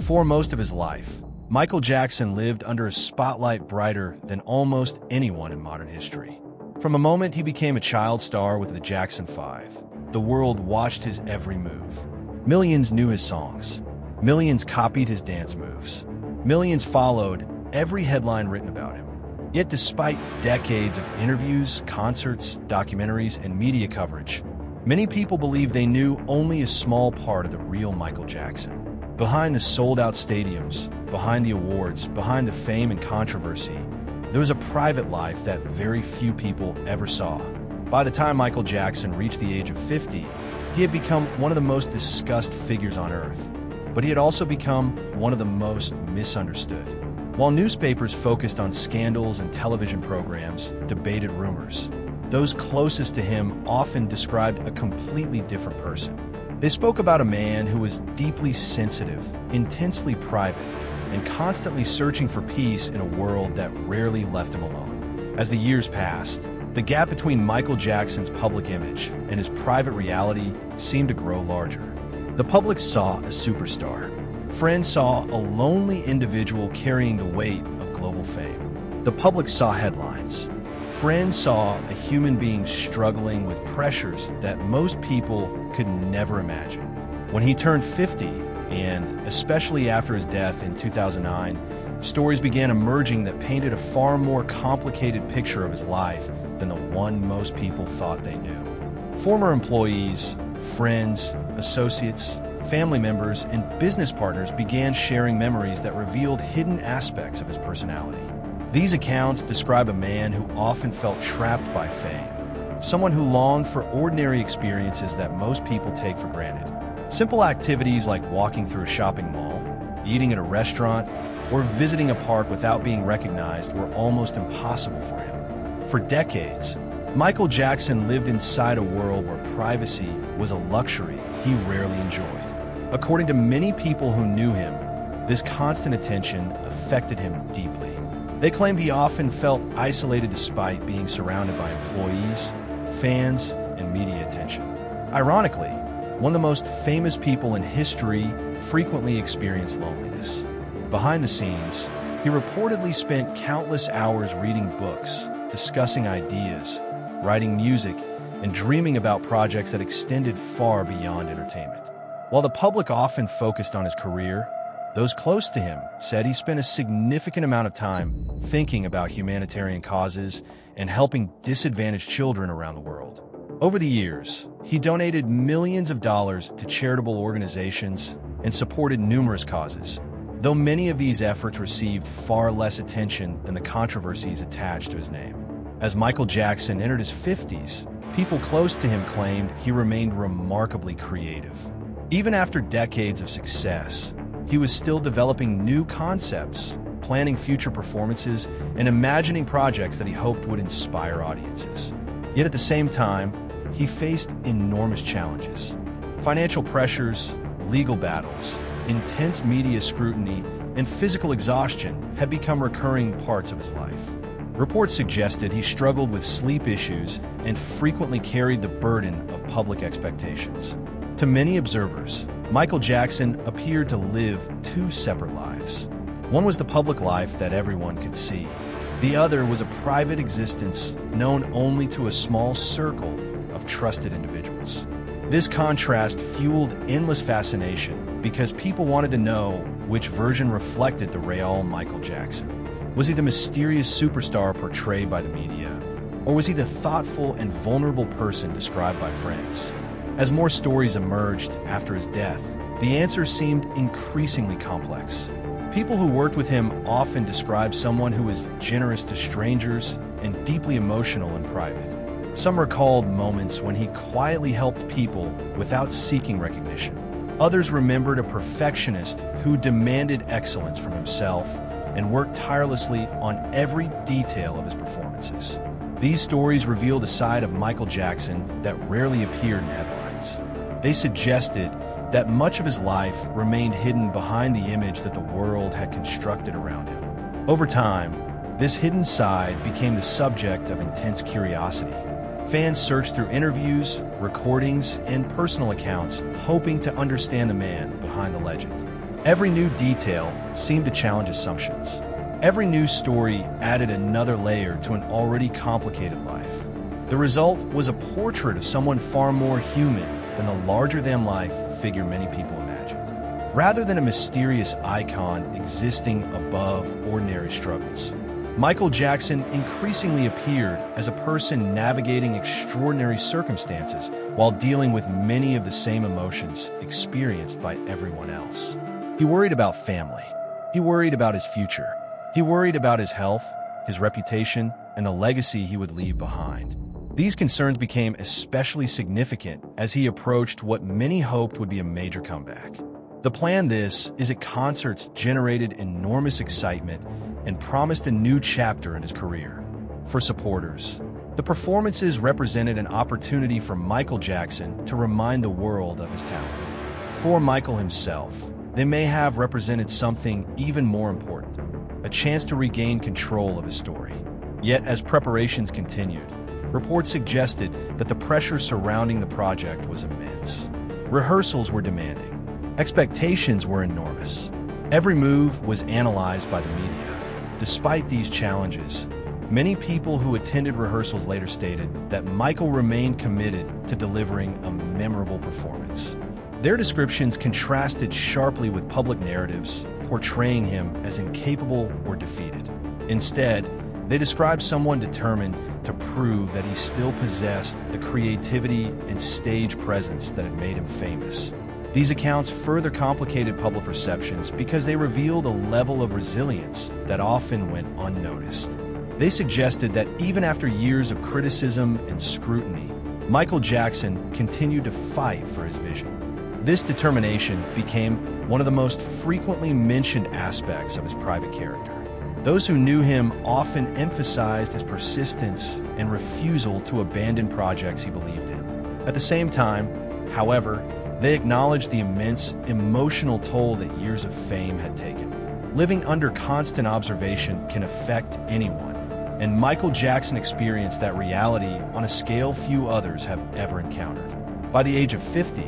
For most of his life, Michael Jackson lived under a spotlight brighter than almost anyone in modern history. From the moment he became a child star with the Jackson 5, the world watched his every move. Millions knew his songs. Millions copied his dance moves. Millions followed every headline written about him. Yet despite decades of interviews, concerts, documentaries, and media coverage, many people believe they knew only a small part of the real Michael Jackson. Behind the sold-out stadiums, behind the awards, behind the fame and controversy, there was a private life that very few people ever saw. By the time Michael Jackson reached the age of 50, he had become one of the most discussed figures on earth, but he had also become one of the most misunderstood. While newspapers focused on scandals and television programs debated rumors, those closest to him often described a completely different person. They spoke about a man who was deeply sensitive, intensely private, and constantly searching for peace in a world that rarely left him alone. As the years passed, the gap between Michael Jackson's public image and his private reality seemed to grow larger. The public saw a superstar. Friends saw a lonely individual carrying the weight of global fame. The public saw headlines. Friends saw a human being struggling with pressures that most people could never imagine. When he turned 50, and especially after his death in 2009, stories began emerging that painted a far more complicated picture of his life than the one most people thought they knew. Former employees, friends, associates, family members, and business partners began sharing memories that revealed hidden aspects of his personality. These accounts describe a man who often felt trapped by fame, someone who longed for ordinary experiences that most people take for granted. Simple activities like walking through a shopping mall, eating at a restaurant, or visiting a park without being recognized were almost impossible for him. For decades, Michael Jackson lived inside a world where privacy was a luxury he rarely enjoyed. According to many people who knew him, this constant attention affected him deeply. They claimed he often felt isolated despite being surrounded by employees, fans, and media attention. Ironically, one of the most famous people in history frequently experienced loneliness. Behind the scenes, he reportedly spent countless hours reading books, discussing ideas, writing music, and dreaming about projects that extended far beyond entertainment. While the public often focused on his career, those close to him said he spent a significant amount of time thinking about humanitarian causes and helping disadvantaged children around the world. Over the years, he donated millions of dollars to charitable organizations and supported numerous causes, though many of these efforts received far less attention than the controversies attached to his name. As Michael Jackson entered his 50s, people close to him claimed he remained remarkably creative. Even after decades of success, he was still developing new concepts, planning future performances, and imagining projects that he hoped would inspire audiences. Yet at the same time, he faced enormous challenges. Financial pressures, legal battles, intense media scrutiny, and physical exhaustion had become recurring parts of his life. Reports suggested he struggled with sleep issues and frequently carried the burden of public expectations. To many observers, Michael Jackson appeared to live two separate lives. One was the public life that everyone could see. The other was a private existence known only to a small circle of trusted individuals. This contrast fueled endless fascination because people wanted to know which version reflected the real Michael Jackson. Was he the mysterious superstar portrayed by the media, or was he the thoughtful and vulnerable person described by friends? As more stories emerged after his death, the answer seemed increasingly complex. People who worked with him often described someone who was generous to strangers and deeply emotional in private. Some recalled moments when he quietly helped people without seeking recognition. Others remembered a perfectionist who demanded excellence from himself and worked tirelessly on every detail of his performances. These stories revealed a side of Michael Jackson that rarely appeared in headlines. They suggested that much of his life remained hidden behind the image that the world had constructed around him. Over time, this hidden side became the subject of intense curiosity. Fans searched through interviews, recordings, and personal accounts, hoping to understand the man behind the legend. Every new detail seemed to challenge assumptions. Every new story added another layer to an already complicated life. The result was a portrait of someone far more human than the larger-than-life figure many people imagined. Rather than a mysterious icon existing above ordinary struggles, Michael Jackson increasingly appeared as a person navigating extraordinary circumstances while dealing with many of the same emotions experienced by everyone else. He worried about family. He worried about his future. He worried about his health, his reputation, and the legacy he would leave behind. These concerns became especially significant as he approached what many hoped would be a major comeback. The plan at concerts generated enormous excitement and promised a new chapter in his career. For supporters, the performances represented an opportunity for Michael Jackson to remind the world of his talent. For Michael himself, they may have represented something even more important, a chance to regain control of his story. Yet, as preparations continued, reports suggested that the pressure surrounding the project was immense. Rehearsals were demanding. Expectations were enormous. Every move was analyzed by the media. Despite these challenges, many people who attended rehearsals later stated that Michael remained committed to delivering a memorable performance. Their descriptions contrasted sharply with public narratives portraying him as incapable or defeated. Instead, they described someone determined to prove that he still possessed the creativity and stage presence that had made him famous. These accounts further complicated public perceptions because they revealed a level of resilience that often went unnoticed. They suggested that even after years of criticism and scrutiny, Michael Jackson continued to fight for his vision. This determination became one of the most frequently mentioned aspects of his private character. Those who knew him often emphasized his persistence and refusal to abandon projects he believed in. At the same time, however, they acknowledged the immense emotional toll that years of fame had taken. Living under constant observation can affect anyone, and Michael Jackson experienced that reality on a scale few others have ever encountered. By the age of 50,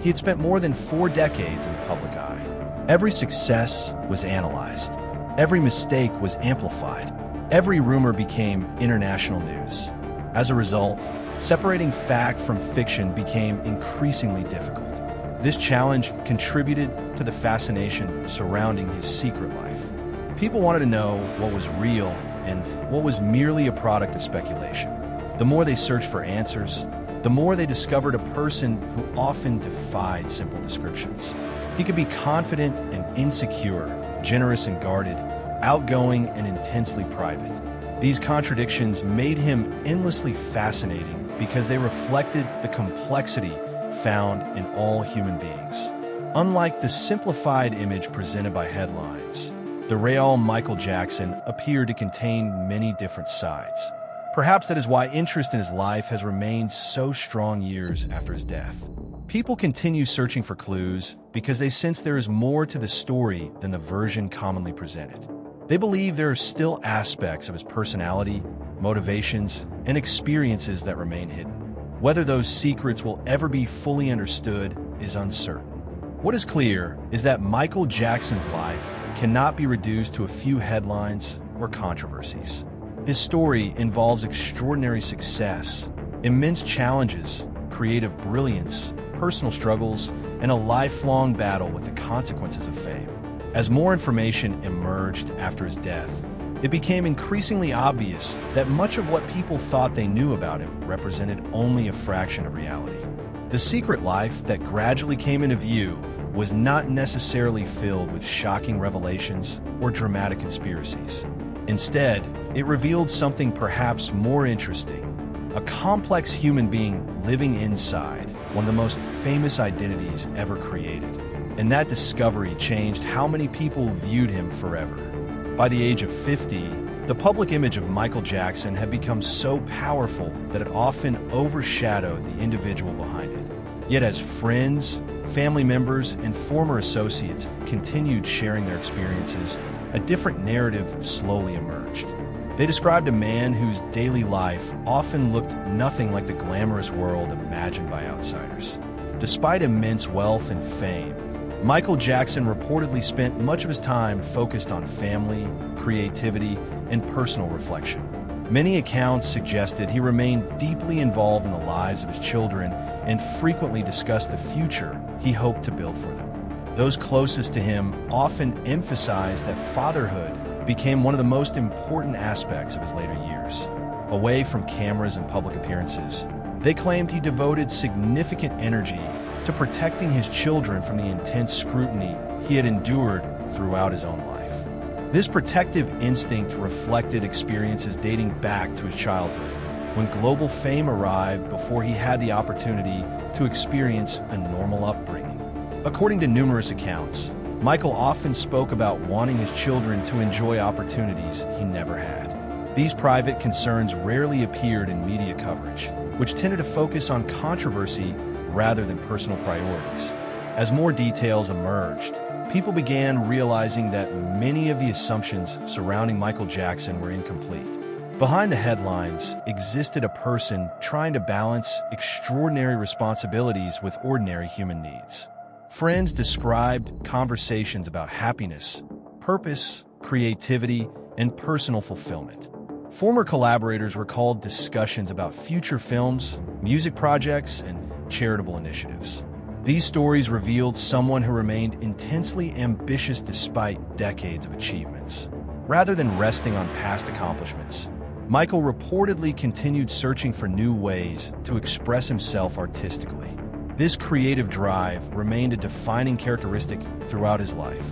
he had spent more than 4 decades in the public eye. Every success was analyzed. Every mistake was amplified. Every rumor became international news. As a result, separating fact from fiction became increasingly difficult. This challenge contributed to the fascination surrounding his secret life. People wanted to know what was real and what was merely a product of speculation. The more they searched for answers, the more they discovered a person who often defied simple descriptions. He could be confident and insecure, generous and guarded, outgoing and intensely private. These contradictions made him endlessly fascinating because they reflected the complexity found in all human beings. Unlike the simplified image presented by headlines, the real Michael Jackson appeared to contain many different sides. Perhaps that is why interest in his life has remained so strong years after his death. People continue searching for clues because they sense there is more to the story than the version commonly presented. They believe there are still aspects of his personality, motivations, and experiences that remain hidden. Whether those secrets will ever be fully understood is uncertain. What is clear is that Michael Jackson's life cannot be reduced to a few headlines or controversies. His story involves extraordinary success, immense challenges, creative brilliance, personal struggles, and a lifelong battle with the consequences of fame. As more information emerged after his death, it became increasingly obvious that much of what people thought they knew about him represented only a fraction of reality. The secret life that gradually came into view was not necessarily filled with shocking revelations or dramatic conspiracies. Instead, it revealed something perhaps more interesting, a complex human being living inside one of the most famous identities ever created. And that discovery changed how many people viewed him forever. By the age of 50, the public image of Michael Jackson had become so powerful that it often overshadowed the individual behind it. Yet as friends, family members, and former associates continued sharing their experiences, a different narrative slowly emerged. They described a man whose daily life often looked nothing like the glamorous world imagined by outsiders. Despite immense wealth and fame, Michael Jackson reportedly spent much of his time focused on family, creativity, and personal reflection. Many accounts suggested he remained deeply involved in the lives of his children and frequently discussed the future he hoped to build for them. Those closest to him often emphasized that fatherhood became one of the most important aspects of his later years. Away from cameras and public appearances, they claimed he devoted significant energy to protecting his children from the intense scrutiny he had endured throughout his own life. This protective instinct reflected experiences dating back to his childhood, when global fame arrived before he had the opportunity to experience a normal upbringing. According to numerous accounts, Michael often spoke about wanting his children to enjoy opportunities he never had. These private concerns rarely appeared in media coverage, which tended to focus on controversy rather than personal priorities. As more details emerged, people began realizing that many of the assumptions surrounding Michael Jackson were incomplete. Behind the headlines existed a person trying to balance extraordinary responsibilities with ordinary human needs. Friends described conversations about happiness, purpose, creativity, and personal fulfillment. Former collaborators recalled discussions about future films, music projects, and charitable initiatives. These stories revealed someone who remained intensely ambitious despite decades of achievements. Rather than resting on past accomplishments, Michael reportedly continued searching for new ways to express himself artistically. This creative drive remained a defining characteristic throughout his life.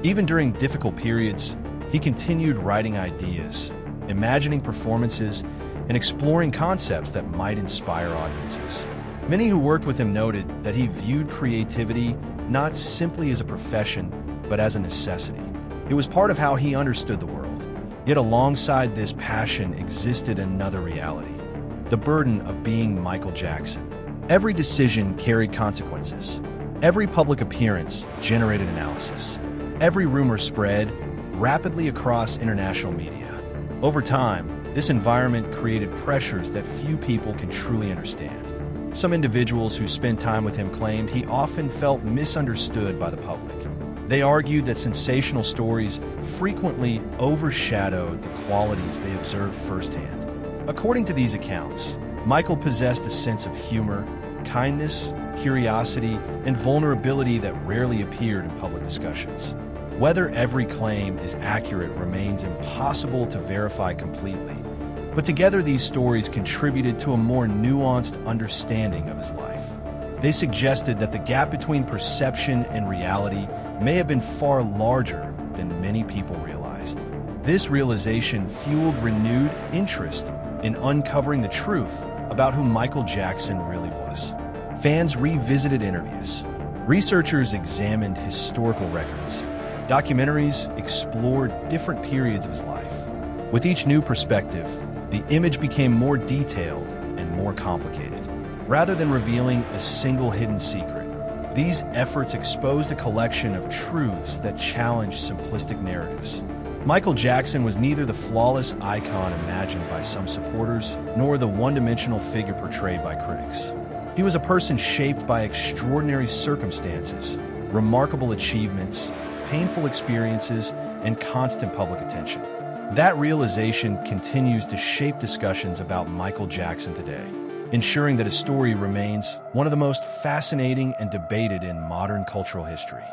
Even during difficult periods, he continued writing ideas, imagining performances, and exploring concepts that might inspire audiences. Many who worked with him noted that he viewed creativity not simply as a profession, but as a necessity. It was part of how he understood the world. Yet alongside this passion existed another reality: the burden of being Michael Jackson. Every decision carried consequences. Every public appearance generated analysis. Every rumor spread rapidly across international media. Over time, this environment created pressures that few people can truly understand. Some individuals who spent time with him claimed he often felt misunderstood by the public. They argued that sensational stories frequently overshadowed the qualities they observed firsthand. According to these accounts, Michael possessed a sense of humor, kindness, curiosity, and vulnerability that rarely appeared in public discussions. Whether every claim is accurate remains impossible to verify completely, but together these stories contributed to a more nuanced understanding of his life. They suggested that the gap between perception and reality may have been far larger than many people realized. This realization fueled renewed interest in uncovering the truth about who Michael Jackson really was. Fans revisited interviews. Researchers examined historical records. Documentaries explored different periods of his life. With each new perspective, the image became more detailed and more complicated. Rather than revealing a single hidden secret, these efforts exposed a collection of truths that challenged simplistic narratives. Michael Jackson was neither the flawless icon imagined by some supporters, nor the one-dimensional figure portrayed by critics. He was a person shaped by extraordinary circumstances, remarkable achievements, painful experiences, and constant public attention. That realization continues to shape discussions about Michael Jackson today, ensuring that his story remains one of the most fascinating and debated in modern cultural history.